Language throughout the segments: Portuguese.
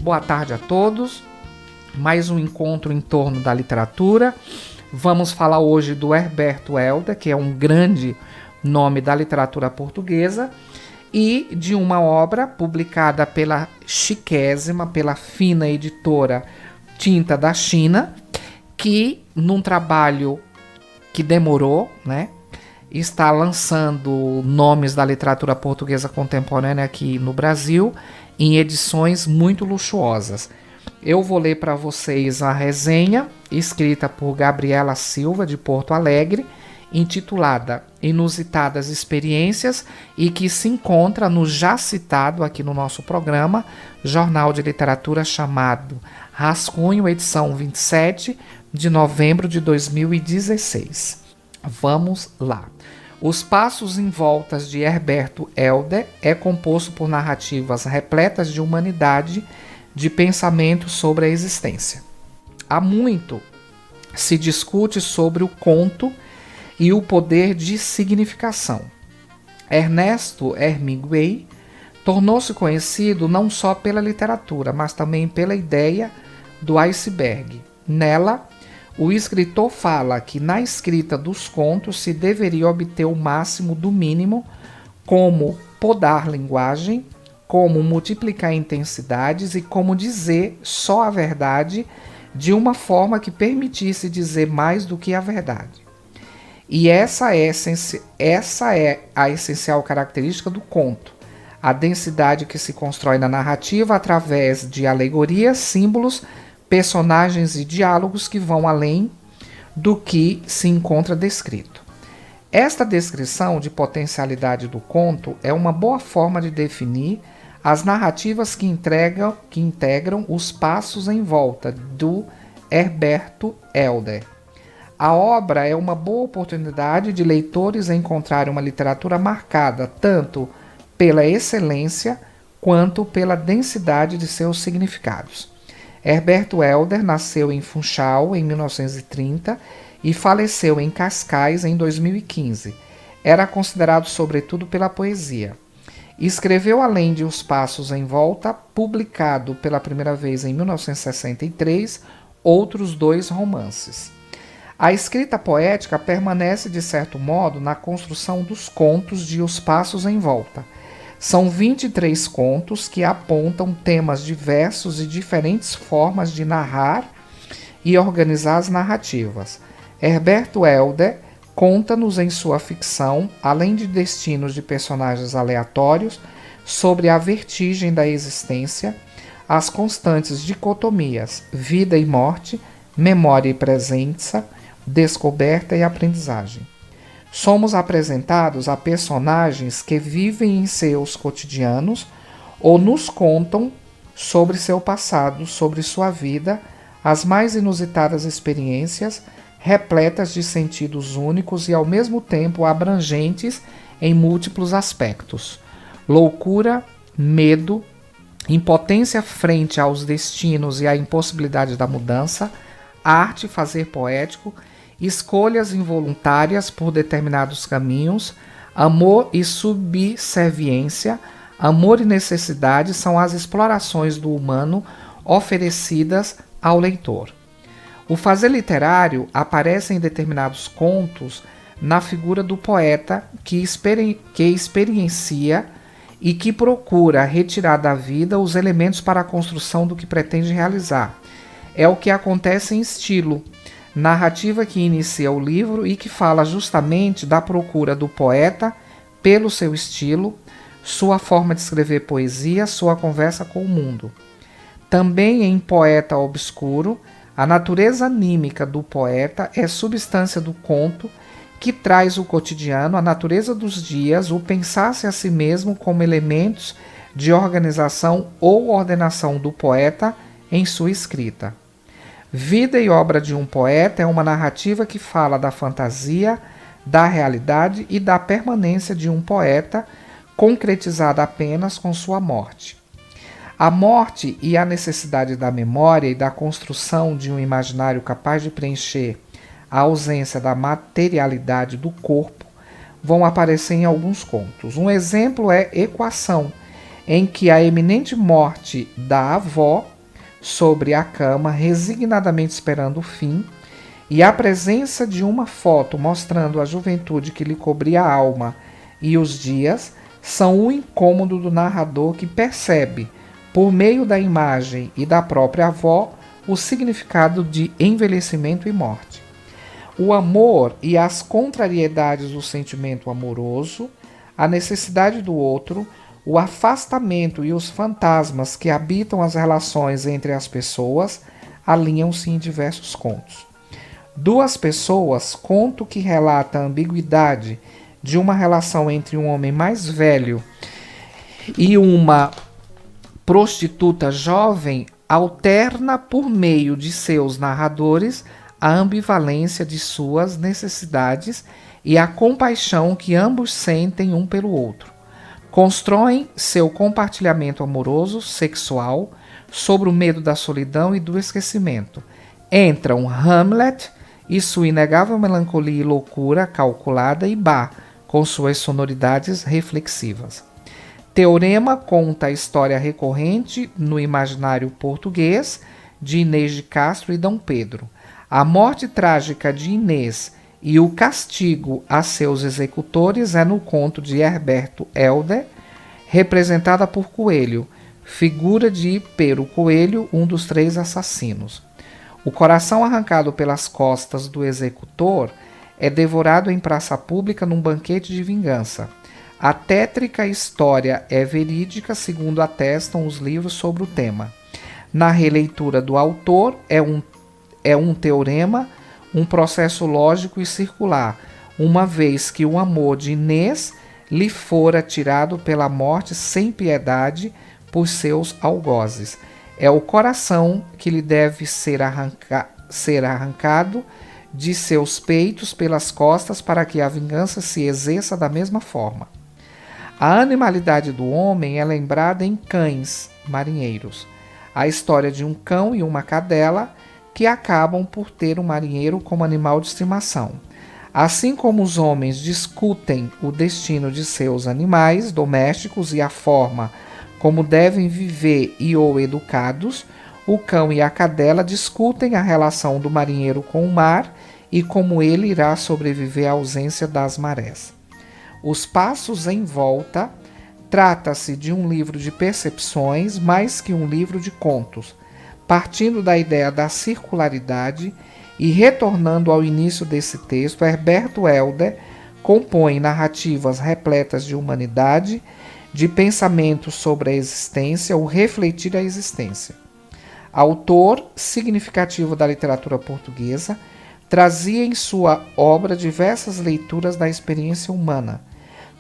Boa tarde a todos. Mais um encontro em torno da literatura. Vamos falar hoje do Herberto Helder, que é um grande nome da literatura portuguesa, e de uma obra publicada pela chiquésima, pela fina editora Tinta da China, que num trabalho que demorou, né, está lançando nomes da literatura portuguesa contemporânea aqui no Brasil em edições muito luxuosas. Eu vou ler para vocês a resenha escrita por Gabriela Silva, de Porto Alegre, intitulada Inusitadas Experiências, e que se encontra no já citado aqui no nosso programa, jornal de literatura chamado Rascunho, edição 27, de novembro de 2016. Vamos lá. Os Passos em Voltas de Herberto Helder é composto por narrativas repletas de humanidade, de pensamento sobre a existência. Há muito se discute sobre o conto e o poder de significação. Ernesto Hemingway tornou-se conhecido não só pela literatura, mas também pela ideia do iceberg. Nela, o escritor fala que na escrita dos contos se deveria obter o máximo do mínimo, como podar linguagem, como multiplicar intensidades e como dizer só a verdade de uma forma que permitisse dizer mais do que a verdade. E essa é a essencial característica do conto, a densidade que se constrói na narrativa através de alegorias, símbolos, personagens e diálogos que vão além do que se encontra descrito. Esta descrição de potencialidade do conto é uma boa forma de definir as narrativas que integram os passos em volta do Herberto Helder. A obra é uma boa oportunidade de leitores encontrarem uma literatura marcada tanto pela excelência quanto pela densidade de seus significados. Herberto Helder nasceu em Funchal em 1930 e faleceu em Cascais em 2015. Era considerado sobretudo pela poesia. Escreveu, além de Os Passos em Volta, publicado pela primeira vez em 1963, outros 2 romances. A escrita poética permanece, de certo modo, na construção dos contos de Os Passos em Volta. São 23 contos que apontam temas diversos e diferentes formas de narrar e organizar as narrativas. Herberto Helder conta-nos em sua ficção, além de destinos de personagens aleatórios, sobre a vertigem da existência, as constantes dicotomias vida e morte, memória e presença, descoberta e aprendizagem. Somos apresentados a personagens que vivem em seus cotidianos ou nos contam sobre seu passado, sobre sua vida, as mais inusitadas experiências, repletas de sentidos únicos e ao mesmo tempo abrangentes em múltiplos aspectos. Loucura, medo, impotência frente aos destinos e à impossibilidade da mudança, arte, fazer poético, escolhas involuntárias por determinados caminhos, amor e subserviência, amor e necessidade são as explorações do humano oferecidas ao leitor. O fazer literário aparece em determinados contos na figura do poeta que experiencia e que procura retirar da vida os elementos para a construção do que pretende realizar. É o que acontece em Estilo, narrativa que inicia o livro e que fala justamente da procura do poeta pelo seu estilo, sua forma de escrever poesia, sua conversa com o mundo. Também em Poeta Obscuro, a natureza anímica do poeta é substância do conto que traz o cotidiano, a natureza dos dias, o pensar-se a si mesmo como elementos de organização ou ordenação do poeta em sua escrita. Vida e Obra de um Poeta é uma narrativa que fala da fantasia, da realidade e da permanência de um poeta, concretizada apenas com sua morte. A morte e a necessidade da memória e da construção de um imaginário capaz de preencher a ausência da materialidade do corpo vão aparecer em alguns contos. Um exemplo é Equação, em que a eminente morte da avó sobre a cama, resignadamente esperando o fim, e a presença de uma foto mostrando a juventude que lhe cobria a alma e os dias são o incômodo do narrador que percebe, por meio da imagem e da própria avó, o significado de envelhecimento e morte. O amor e as contrariedades do sentimento amoroso, a necessidade do outro, o afastamento e os fantasmas que habitam as relações entre as pessoas alinham-se em diversos contos. Duas Pessoas, conto que relata a ambiguidade de uma relação entre um homem mais velho e uma prostituta jovem, alterna por meio de seus narradores a ambivalência de suas necessidades e a compaixão que ambos sentem um pelo outro. Constroem seu compartilhamento amoroso, sexual, sobre o medo da solidão e do esquecimento. Entram Hamlet e sua inegável melancolia e loucura calculada e Bach, com suas sonoridades reflexivas. Teorema conta a história recorrente no imaginário português de Inês de Castro e Dom Pedro. A morte trágica de Inês e o castigo a seus executores é no conto de Herberto Helder, representada por Coelho, figura de Pero Coelho, um dos 3 assassinos. O coração arrancado pelas costas do executor é devorado em praça pública num banquete de vingança. A tétrica história é verídica, segundo atestam os livros sobre o tema. Na releitura do autor, é um teorema, um processo lógico e circular, uma vez que o amor de Inês lhe fora tirado pela morte sem piedade por seus algozes. É o coração que lhe deve ser arrancado de seus peitos pelas costas para que a vingança se exerça da mesma forma. A animalidade do homem é lembrada em Cães Marinheiros, a história de um cão e uma cadela que acabam por ter um marinheiro como animal de estimação. Assim como os homens discutem o destino de seus animais domésticos e a forma como devem viver ou educados, o cão e a cadela discutem a relação do marinheiro com o mar e como ele irá sobreviver à ausência das marés. Os Passos em Volta trata-se de um livro de percepções mais que um livro de contos, partindo da ideia da circularidade e retornando ao início desse texto, Herberto Helder compõe narrativas repletas de humanidade, de pensamento sobre a existência, o refletir a existência. Autor significativo da literatura portuguesa, trazia em sua obra diversas leituras da experiência humana.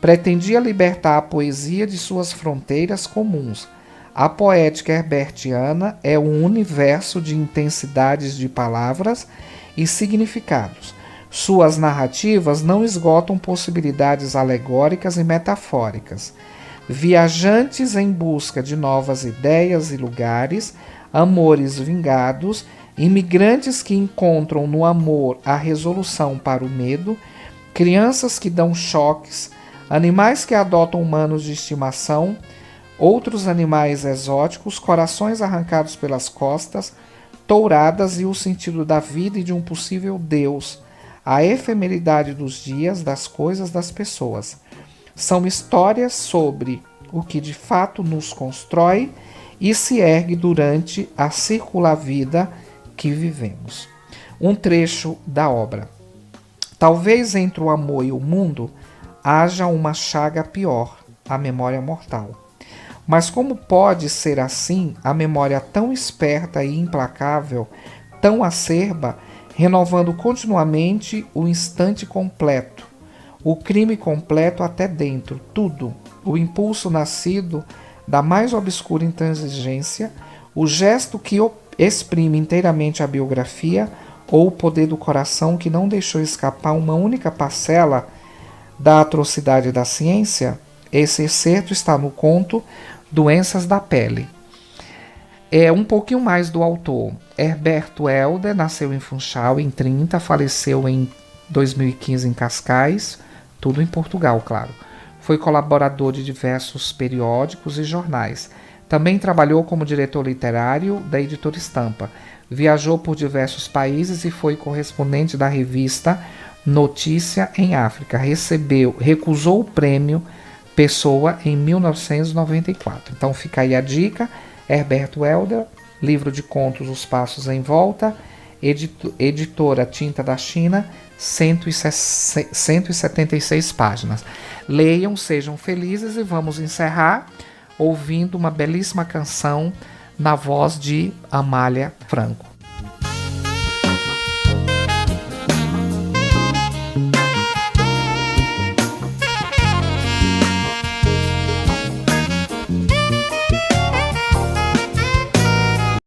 Pretendia libertar a poesia de suas fronteiras comuns. A poética herbertiana é um universo de intensidades de palavras e significados. Suas narrativas não esgotam possibilidades alegóricas e metafóricas. Viajantes em busca de novas ideias e lugares, amores vingados, imigrantes que encontram no amor a resolução para o medo, crianças que dão choques, animais que adotam humanos de estimação, outros animais exóticos, corações arrancados pelas costas, touradas e o sentido da vida e de um possível Deus, a efemeridade dos dias, das coisas, das pessoas. São histórias sobre o que de fato nos constrói e se ergue durante a circular vida que vivemos. Um trecho da obra. Talvez entre o amor e o mundo haja uma chaga pior, a memória mortal. Mas como pode ser assim a memória tão esperta e implacável, tão acerba, renovando continuamente o instante completo, o crime completo até dentro, tudo, o impulso nascido da mais obscura intransigência, o gesto que exprime inteiramente a biografia ou o poder do coração que não deixou escapar uma única parcela da atrocidade da ciência? Esse excerto está no conto Doenças da Pele. É um pouquinho mais do autor. Herberto Helder nasceu em Funchal em 30, faleceu em 2015 em Cascais, tudo em Portugal, claro. Foi colaborador de diversos periódicos e jornais. Também trabalhou como diretor literário da editora Estampa. Viajou por diversos países e foi correspondente da revista Notícia em África. Recusou o prêmio Pessoa em 1994. Então fica aí a dica. Herberto Helder, livro de contos Os Passos em Volta, editora Tinta da China, 176 páginas. Leiam, sejam felizes e vamos encerrar ouvindo uma belíssima canção na voz de Amália Franco.